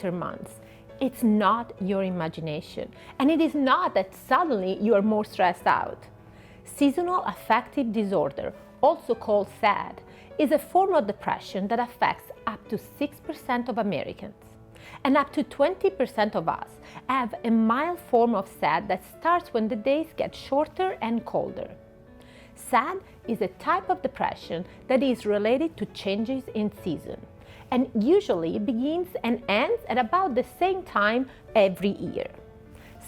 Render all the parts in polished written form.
winter months. It's not your imagination, and it is not that suddenly you are more stressed out. Seasonal affective disorder, also called S.A.D, is a form of depression that affects up to 6% of Americans. And up to 20% of us have a mild form of S.A.D that starts when the days get shorter and colder. S.A.D is a type of depression that is related to changes in season, and usually begins and ends at about the same time every year.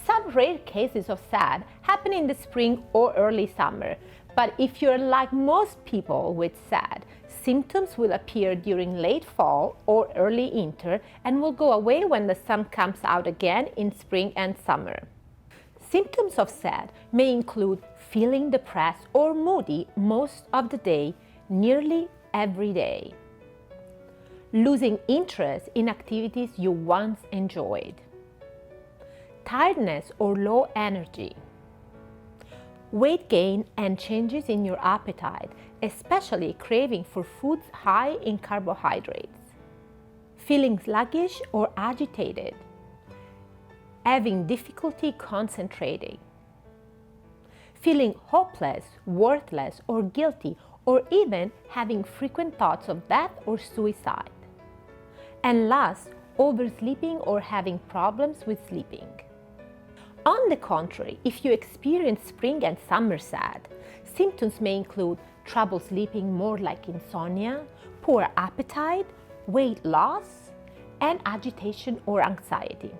Some rare cases of S.A.D happen in the spring or early summer, but if you're like most people with S.A.D, symptoms will appear during late fall or early winter and will go away when the sun comes out again in spring and summer. Symptoms of S.A.D may include feeling depressed or moody most of the day, nearly every day, losing interest in activities you once enjoyed, tiredness or low energy, weight gain and changes in your appetite, especially craving for foods high in carbohydrates, feeling sluggish or agitated, having difficulty concentrating, feeling hopeless, worthless, or guilty, or even having frequent thoughts of death or suicide. And last, oversleeping or having problems with sleeping. On the contrary, if you experience spring and summer S.A.D, symptoms may include trouble sleeping, more like insomnia, poor appetite, weight loss, and agitation or anxiety.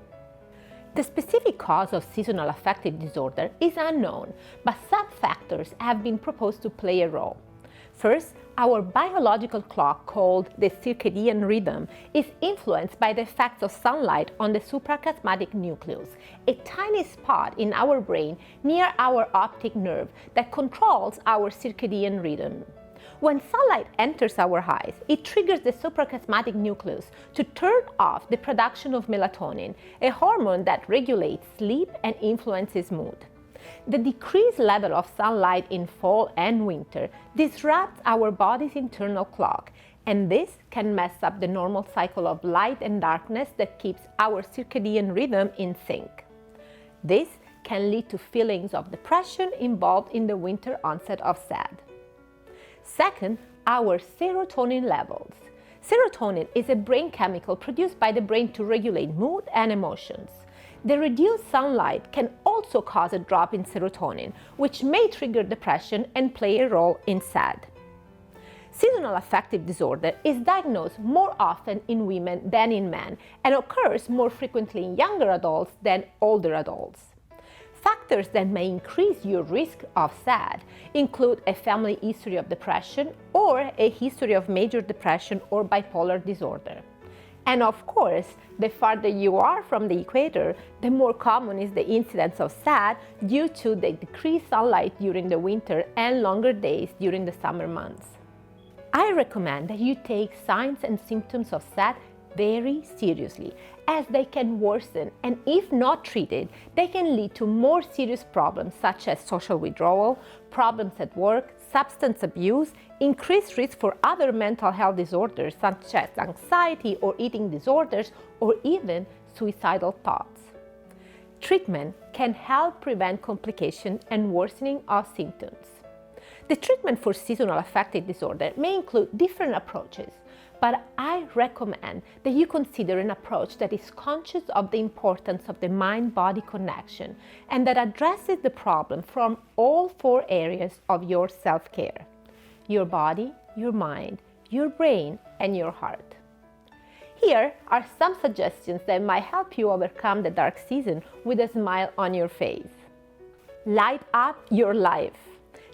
The specific cause of seasonal affective disorder is unknown, but some factors have been proposed to play a role. First, our biological clock, called the circadian rhythm, is influenced by the effects of sunlight on the suprachiasmatic nucleus, a tiny spot in our brain near our optic nerve that controls our circadian rhythm. When sunlight enters our eyes, it triggers the suprachiasmatic nucleus to turn off the production of melatonin, a hormone that regulates sleep and influences mood. The decreased level of sunlight in fall and winter disrupts our body's internal clock, and this can mess up the normal cycle of light and darkness that keeps our circadian rhythm in sync. This can lead to feelings of depression involved in the winter onset of S.A.D. Second, our serotonin levels. Serotonin is a brain chemical produced by the brain to regulate mood and emotions. The reduced sunlight can also cause a drop in serotonin, which may trigger depression and play a role in S.A.D. Seasonal affective disorder is diagnosed more often in women than in men and occurs more frequently in younger adults than older adults. Factors that may increase your risk of S.A.D include a family history of depression or a history of major depression or bipolar disorder. And of course, the farther you are from the equator, the more common is the incidence of S.A.D due to the decreased sunlight during the winter and longer days during the summer months. I recommend that you take signs and symptoms of S.A.D very seriously, as they can worsen, and if not treated, they can lead to more serious problems such as social withdrawal, problems at work, substance abuse, increased risk for other mental health disorders such as anxiety or eating disorders, or even suicidal thoughts. Treatment can help prevent complication and worsening of symptoms. The treatment for seasonal affective disorder may include different approaches, but I recommend that you consider an approach that is conscious of the importance of the mind-body connection and that addresses the problem from all four areas of your self-care: your body, your mind, your brain, and your heart. Here are some suggestions that might help you overcome the dark season with a smile on your face. Light up your life.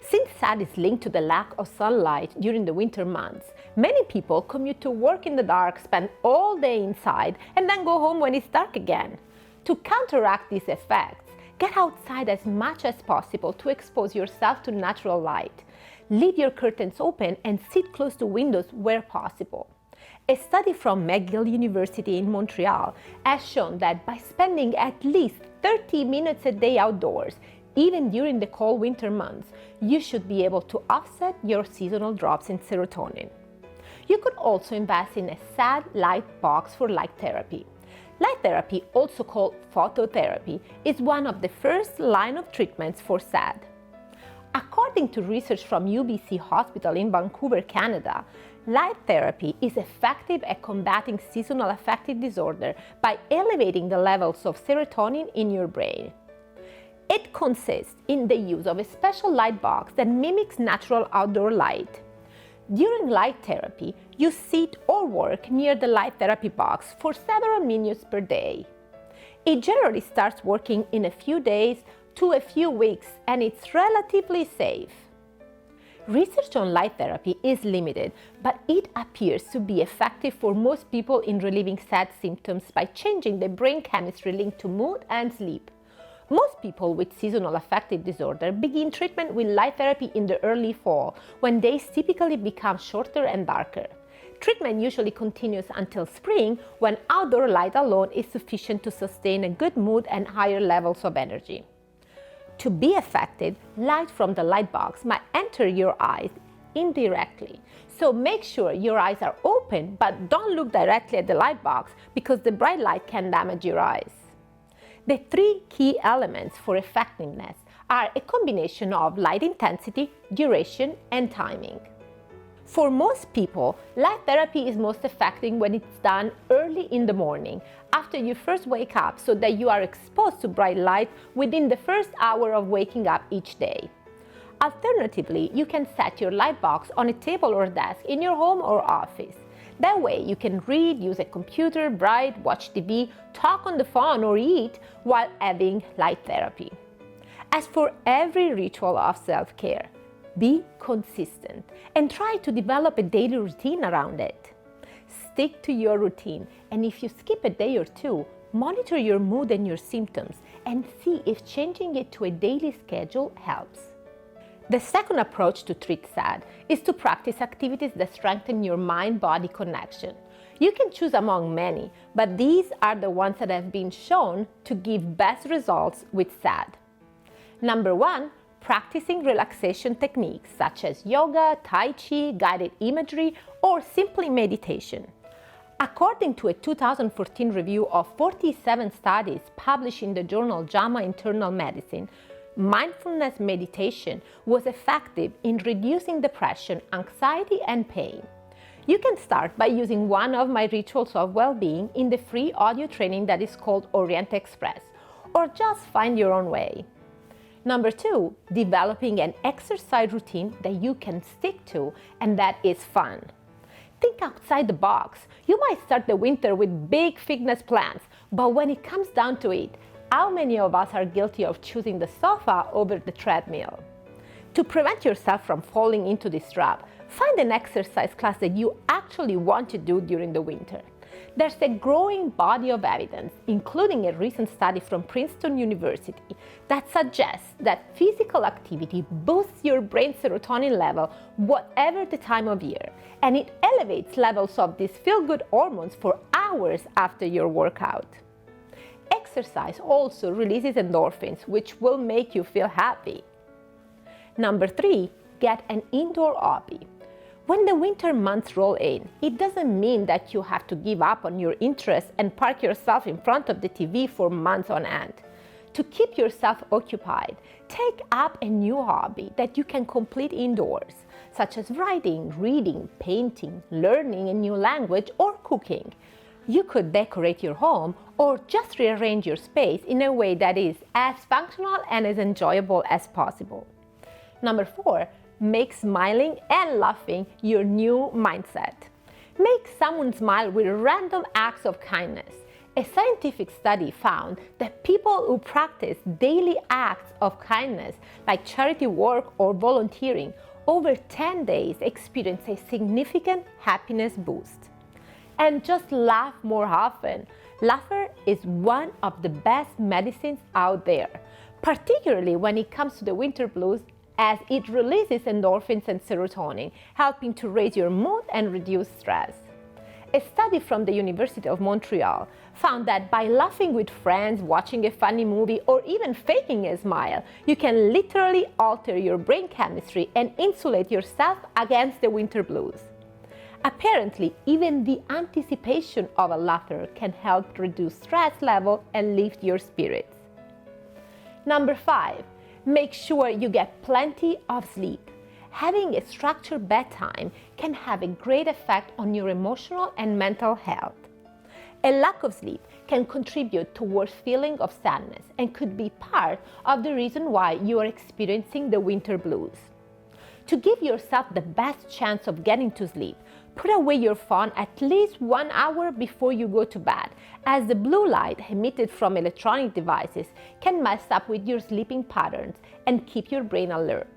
Since S.A.D is linked to the lack of sunlight during the winter months, many people commute to work in the dark, spend all day inside, and then go home when it's dark again. To counteract these effects, get outside as much as possible to expose yourself to natural light. Leave your curtains open and sit close to windows where possible. A study from McGill University in Montreal has shown that by spending at least 30 minutes a day outdoors, even during the cold winter months, you should be able to offset your seasonal drops in serotonin. You could also invest in a S.A.D light box for light therapy. Light therapy, also called phototherapy, is one of the first line of treatments for SAD. According to research from UBC Hospital in Vancouver, Canada, light therapy is effective at combating seasonal affective disorder by elevating the levels of serotonin in your brain. It consists in the use of a special light box that mimics natural outdoor light. During light therapy, you sit or work near the light therapy box for several minutes per day. It generally starts working in a few days to a few weeks, and it's relatively safe. Research on light therapy is limited, but it appears to be effective for most people in relieving SAD symptoms by changing the brain chemistry linked to mood and sleep. Most people with seasonal affective disorder begin treatment with light therapy in the early fall, when days typically become shorter and darker. Treatment usually continues until spring, when outdoor light alone is sufficient to sustain a good mood and higher levels of energy. To be effective, light from the light box might enter your eyes indirectly. So make sure your eyes are open, but don't look directly at the light box because the bright light can damage your eyes. The three key elements for effectiveness are a combination of light intensity, duration, and timing. For most people, light therapy is most effective when it's done early in the morning, after you first wake up, so that you are exposed to bright light within the first hour of waking up each day. Alternatively, you can set your light box on a table or desk in your home or office. That way, you can read, use a computer, write, watch TV, talk on the phone, or eat while having light therapy. As for every ritual of self-care, be consistent and try to develop a daily routine around it. Stick to your routine, and if you skip a day or two, monitor your mood and your symptoms and see if changing it to a daily schedule helps. The second approach to treat SAD is to practice activities that strengthen your mind-body connection. You can choose among many, but these are the ones that have been shown to give best results with SAD. Number 1, practicing relaxation techniques such as yoga, tai chi, guided imagery, or simply meditation. According to a 2014 review of 47 studies published in the journal JAMA Internal Medicine, mindfulness meditation was effective in reducing depression, anxiety, and pain. You can start by using one of my rituals of well-being in the free audio training that is called Orient Express, or just find your own way. Number 2, developing an exercise routine that you can stick to and that is fun. Think outside the box. You might start the winter with big fitness plans, but when it comes down to it, how many of us are guilty of choosing the sofa over the treadmill? To prevent yourself from falling into this trap, find an exercise class that you actually want to do during the winter. There's a growing body of evidence, including a recent study from Princeton University, that suggests that physical activity boosts your brain serotonin level whatever the time of year, and it elevates levels of these feel-good hormones for hours after your workout. Exercise also releases endorphins, which will make you feel happy. Number 3, get an indoor hobby. When the winter months roll in, it doesn't mean that you have to give up on your interests and park yourself in front of the TV for months on end. To keep yourself occupied, take up a new hobby that you can complete indoors, such as writing, reading, painting, learning a new language, or cooking. You could decorate your home or just rearrange your space in a way that is as functional and as enjoyable as possible. Number 4, make smiling and laughing your new mindset. Make someone smile with random acts of kindness. A scientific study found that people who practice daily acts of kindness, like charity work or volunteering, over 10 days experience a significant happiness boost. And just laugh more often. Laughter is one of the best medicines out there, particularly when it comes to the winter blues, as it releases endorphins and serotonin, helping to raise your mood and reduce stress. A study from the University of Montreal found that by laughing with friends, watching a funny movie, or even faking a smile, you can literally alter your brain chemistry and insulate yourself against the winter blues. Apparently, even the anticipation of a laughter can help reduce stress level and lift your spirits. Number 5, make sure you get plenty of sleep. Having a structured bedtime can have a great effect on your emotional and mental health. A lack of sleep can contribute towards feeling of sadness and could be part of the reason why you are experiencing the winter blues. To give yourself the best chance of getting to sleep, put away your phone at least 1 hour before you go to bed, as the blue light emitted from electronic devices can mess up with your sleeping patterns and keep your brain alert.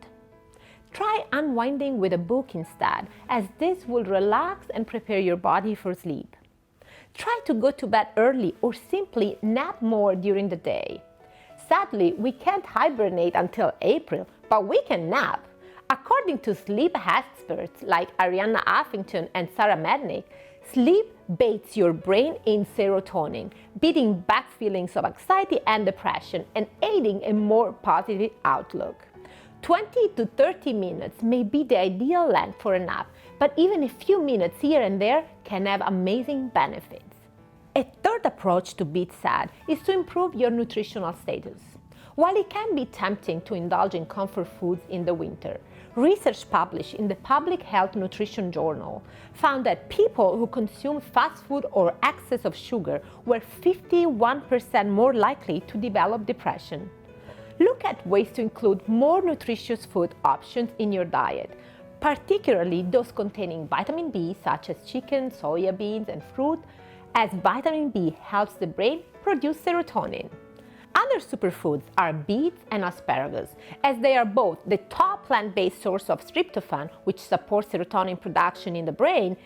Try unwinding with a book instead, as this will relax and prepare your body for sleep. Try to go to bed early or simply nap more during the day. Sadly, we can't hibernate until April, but we can nap. According to sleep experts like Arianna Huffington and Sarah Mednick, sleep bathes your brain in serotonin, beating back feelings of anxiety and depression and aiding a more positive outlook. 20 to 30 minutes may be the ideal length for a nap, but even a few minutes here and there can have amazing benefits. A third approach to beat SAD is to improve your nutritional status. While it can be tempting to indulge in comfort foods in the winter, research published in the Public Health Nutrition Journal found that people who consume fast food or excess of sugar were 51% more likely to develop depression. Look at ways to include more nutritious food options in your diet, particularly those containing vitamin B such as chicken, soya beans, and fruit, as vitamin B helps the brain produce serotonin. Other superfoods are beets and asparagus, as they are both the top plant-based source of tryptophan, which supports serotonin production in the brain,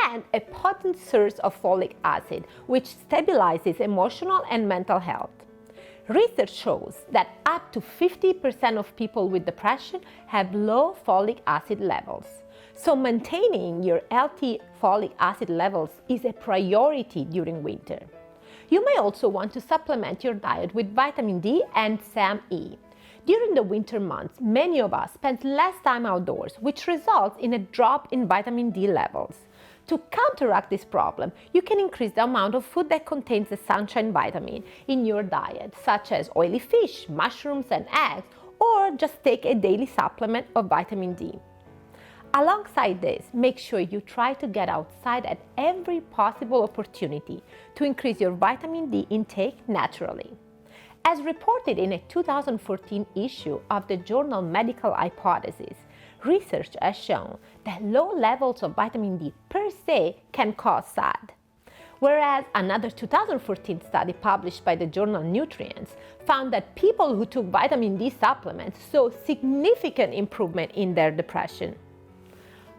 and a potent source of folic acid, which stabilizes emotional and mental health. Research shows that up to 50% of people with depression have low folic acid levels. So maintaining your healthy folic acid levels is a priority during winter. You may also want to supplement your diet with vitamin D and SAM-E. During the winter months, many of us spend less time outdoors, which results in a drop in vitamin D levels. To counteract this problem, you can increase the amount of food that contains the sunshine vitamin in your diet, such as oily fish, mushrooms, and eggs, or just take a daily supplement of vitamin D. Alongside this, make sure you try to get outside at every possible opportunity to increase your vitamin D intake naturally. As reported in a 2014 issue of the journal Medical Hypothesis, research has shown that low levels of vitamin D per se can cause SAD. Whereas another 2014 study published by the journal Nutrients found that people who took vitamin D supplements saw significant improvement in their depression.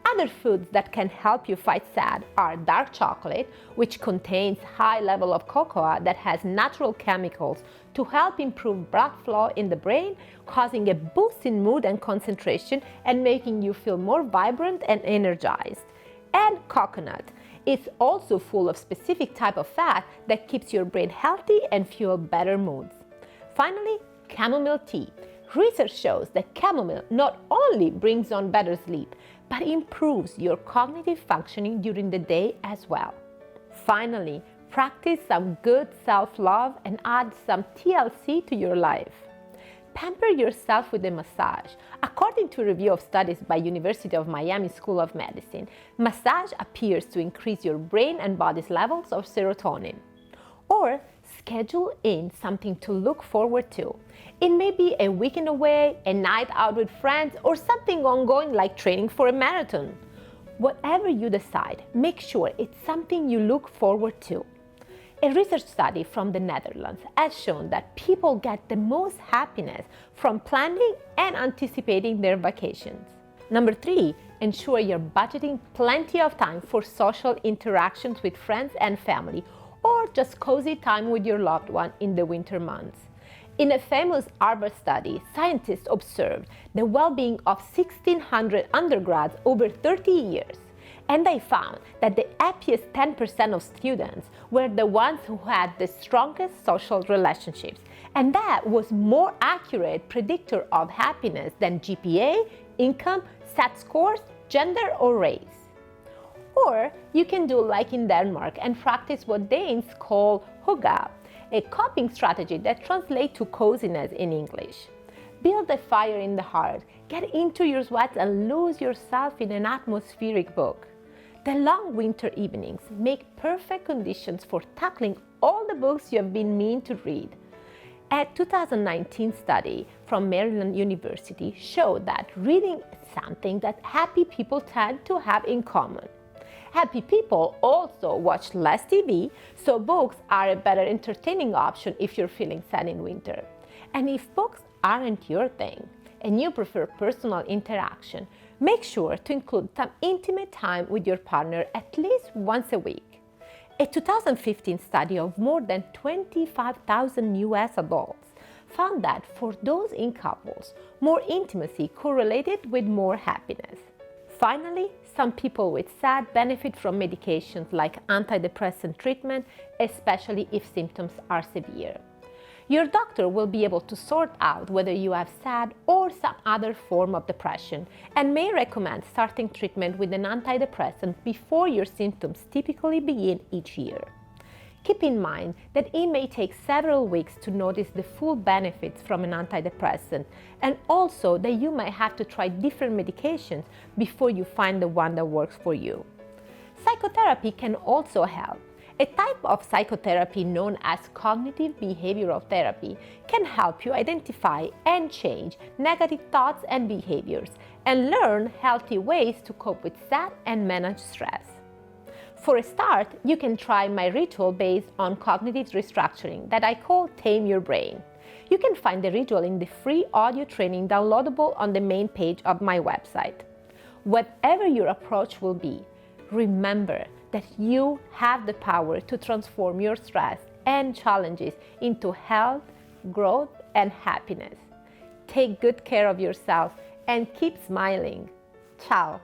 Other foods that can help you fight SAD are dark chocolate, which contains high level of cocoa that has natural chemicals to help improve blood flow in the brain, causing a boost in mood and concentration and making you feel more vibrant and energized. And coconut. It's also full of specific type of fat that keeps your brain healthy and fuel better moods. Finally, chamomile tea. Research shows that chamomile not only brings on better sleep, but improves your cognitive functioning during the day as well. Finally, practice some good self-love and add some TLC to your life. Pamper yourself with a massage. According to a review of studies by University of Miami School of Medicine, massage appears to increase your brain and body's levels of serotonin. Or schedule in something to look forward to. It may be a weekend away, a night out with friends, or something ongoing like training for a marathon. Whatever you decide, make sure it's something you look forward to. A research study from the Netherlands has shown that people get the most happiness from planning and anticipating their vacations. Number 3, ensure you're budgeting plenty of time for social interactions with friends and family, or just cozy time with your loved one in the winter months. In a famous Harvard study, scientists observed the well-being of 1,600 undergrads over 30 years. And they found that the happiest 10% of students were the ones who had the strongest social relationships. And that was more accurate predictor of happiness than GPA, income, SAT scores, gender, or race. Or you can do like in Denmark and practice what Danes call hygge, a coping strategy that translates to coziness in English. Build a fire in the heart, get into your sweats and lose yourself in an atmospheric book. The long winter evenings make perfect conditions for tackling all the books you have been meaning to read. A 2019 study from Maryland University showed that reading is something that happy people tend to have in common. Happy people also watch less TV, so books are a better entertaining option if you're feeling sad in winter. And if books aren't your thing and you prefer personal interaction, make sure to include some intimate time with your partner at least once a week. A 2015 study of more than 25,000 US adults found that for those in couples, more intimacy correlated with more happiness. Finally, some people with SAD benefit from medications like antidepressant treatment, especially if symptoms are severe. Your doctor will be able to sort out whether you have SAD or some other form of depression and may recommend starting treatment with an antidepressant before your symptoms typically begin each year. Keep in mind that it may take several weeks to notice the full benefits from an antidepressant, and also that you might have to try different medications before you find the one that works for you. Psychotherapy can also help. A type of psychotherapy known as cognitive behavioral therapy can help you identify and change negative thoughts and behaviors and learn healthy ways to cope with SAD and manage stress. For a start, you can try my ritual based on cognitive restructuring that I call Tame Your Brain. You can find the ritual in the free audio training downloadable on the main page of my website. Whatever your approach will be, remember that you have the power to transform your stress and challenges into health, growth, and happiness. Take good care of yourself and keep smiling. Ciao!